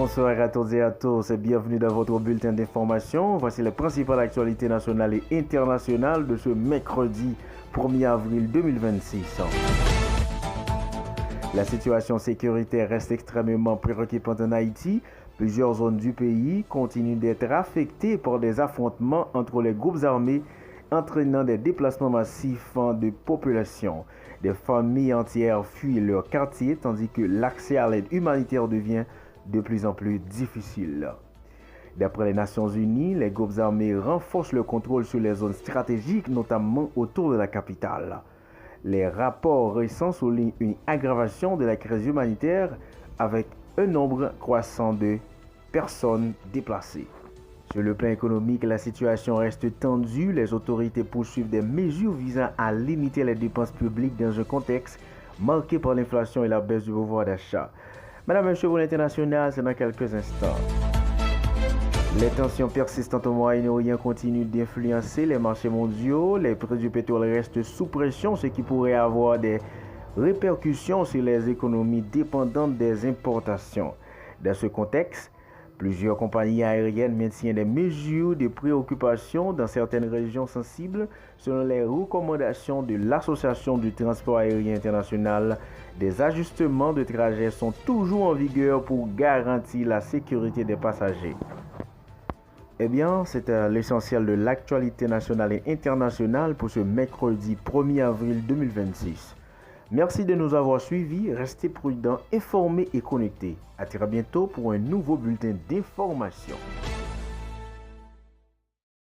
Bonsoir à toutes et à tous et bienvenue dans votre bulletin d'information. Voici les principales actualités nationales et internationales de ce mercredi 1er avril 2026. La situation sécuritaire reste extrêmement préoccupante en Haïti. Plusieurs zones du pays continuent d'être affectées par des affrontements entre les groupes armés entraînant des déplacements massifs de population. Des familles entières fuient leur quartier tandis que l'accès à l'aide humanitaire devient de plus en plus difficile. D'après les Nations Unies, les groupes armés renforcent le contrôle sur les zones stratégiques, notamment autour de la capitale. Les rapports récents soulignent une aggravation de la crise humanitaire avec un nombre croissant de personnes déplacées. Sur le plan économique, la situation reste tendue. Les autorités poursuivent des mesures visant à limiter les dépenses publiques dans un contexte marqué par l'inflation et la baisse du pouvoir d'achat. Madame, Monsieur, pour l'international, c'est dans quelques instants. Les tensions persistantes au Moyen-Orient continuent d'influencer les marchés mondiaux. Les prix du pétrole restent sous pression, ce qui pourrait avoir des répercussions sur les économies dépendantes des importations. Dans ce contexte, plusieurs compagnies aériennes maintiennent des mesures de préoccupation dans certaines régions sensibles. Selon les recommandations de l'Association du transport aérien international, des ajustements de trajet sont toujours en vigueur pour garantir la sécurité des passagers. Eh bien, c'est l'essentiel de l'actualité nationale et internationale pour ce mercredi 1er avril 2026. Merci de nous avoir suivis, restez prudents, informés et connectés. À très bientôt pour un nouveau bulletin d'information.